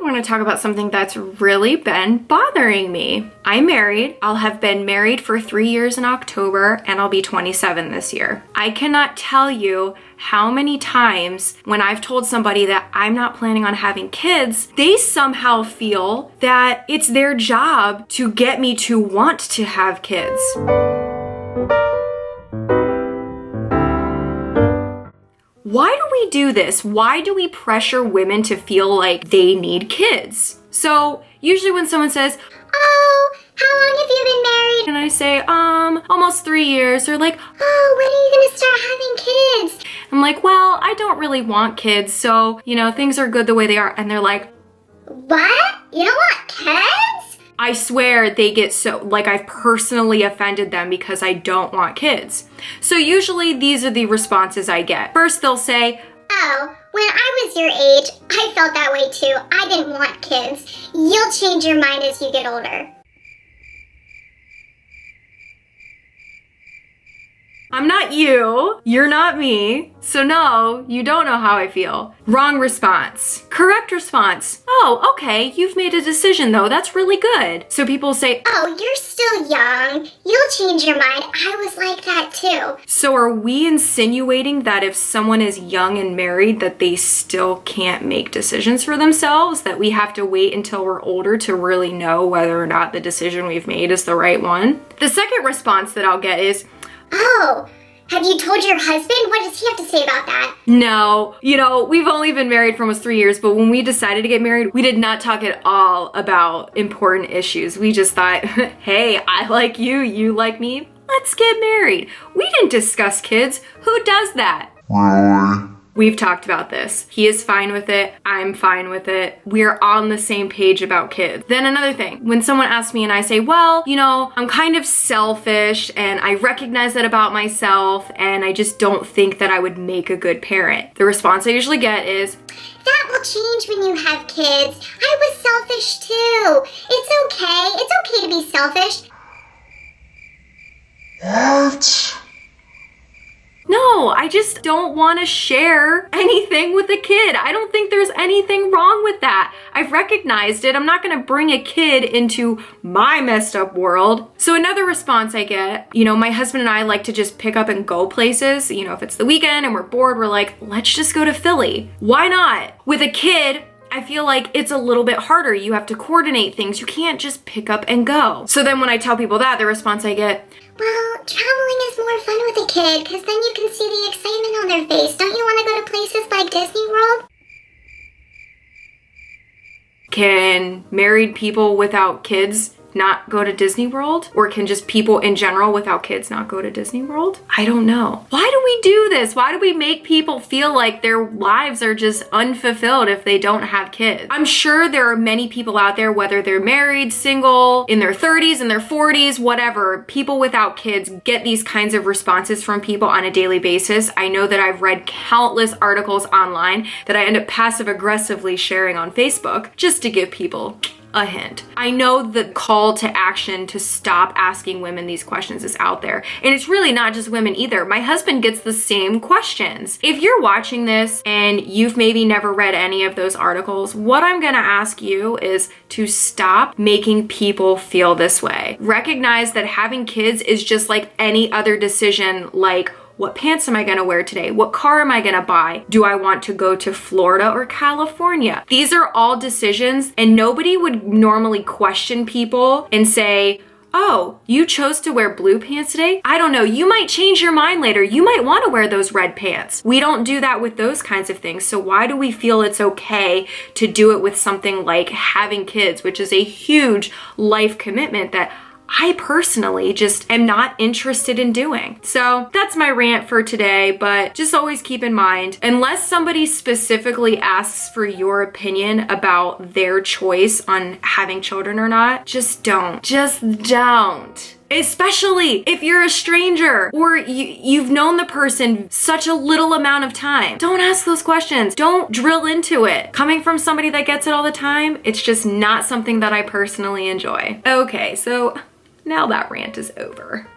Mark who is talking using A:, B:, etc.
A: want to talk about something that's really been bothering me. I'm married. I'll have been married for 3 years in October, and I'll be 27 this year. I cannot tell you how many times when I've told somebody that I'm not planning on having kids, they somehow feel that it's their job to get me to want to have kids. Why do we do this? Why do we pressure women to feel like they need kids? So usually when someone says,
B: "Oh, how long have you been married?"
A: and I say, almost 3 years, they're like,
B: "Oh, when are you gonna start having kids?"
A: I'm like, well, I don't really want kids, so, things are good the way they are. And they're like,
B: "What? You don't want kids?"
A: I swear they get so, like I've personally offended them because I don't want kids. So usually these are the responses I get. First they'll say,
B: "Oh, when I was your age, I felt that way too. I didn't want kids. You'll change your mind as you get older."
A: I'm not you, you're not me, so no, you don't know how I feel. Wrong response. Correct response. Oh, okay, you've made a decision though, that's really good. So people say,
B: "Oh, you're still young. You'll change your mind. I was like that too."
A: so are we insinuating that if someone is young and married that they still can't make decisions for themselves, that we have to wait until we're older to really know whether or not the decision we've made is the right one? The second response that I'll get is,
B: "Oh, have you told your husband? What does he have to say about that?"
A: no, we've only been married for almost 3 years, but when we decided to get married, we did not talk at all about important issues. We just thought, hey, I like you, you like me, let's get married. We didn't discuss kids. Who does that?
C: Really?
A: We've talked about this. He is fine with it. I'm fine with it. We're on the same page about kids. Then another thing, when someone asks me and I say, well, I'm kind of selfish and I recognize that about myself and I just don't think that I would make a good parent. The response I usually get is,
B: "That will change when you have kids. I was selfish too. It's okay. It's okay to be selfish."
C: What?
A: no, I just don't want to share anything with a kid. I don't think there's anything wrong with that. I've recognized it. I'm not going to bring a kid into my messed up world. So another response I get, my husband and I like to just pick up and go places. If it's the weekend and we're bored, we're like, let's just go to Philly. Why not? With a kid, I feel like it's a little bit harder. You have to coordinate things. You can't just pick up and go. So then when I tell people that, the response I get,
B: "Well, traveling is more fun with a kid because then you can see the excitement on their face. Don't you want to go to places like Disney World?"
A: can married people without kids not go to Disney World? Or can just people in general without kids not go to Disney World? I don't know. Why do we do this? Why do we make people feel like their lives are just unfulfilled if they don't have kids? I'm sure there are many people out there, whether they're married, single, in their 30s, in their 40s, whatever, people without kids get these kinds of responses from people on a daily basis. I know that I've read countless articles online that I end up passive aggressively sharing on Facebook just to give people a hint. I know the call to action to stop asking women these questions is out there. And it's really not just women either. My husband gets the same questions. If you're watching this and you've maybe never read any of those articles, what I'm gonna ask you is to stop making people feel this way. Recognize that having kids is just like any other decision, like, what pants am I gonna wear today? What car am I gonna buy? Do I want to go to Florida or California? These are all decisions, and nobody would normally question people and say, oh, you chose to wear blue pants today? I don't know, you might change your mind later. You might wanna wear those red pants. We don't do that with those kinds of things. So why do we feel it's okay to do it with something like having kids, which is a huge life commitment that I personally just am not interested in doing. So that's my rant for today, but just always keep in mind, unless somebody specifically asks for your opinion about their choice on having children or not, just don't. Just don't. Especially if you're a stranger or you've known the person such a little amount of time. Don't ask those questions. Don't drill into it. Coming from somebody that gets it all the time, it's just not something that I personally enjoy. Okay, so now that rant is over.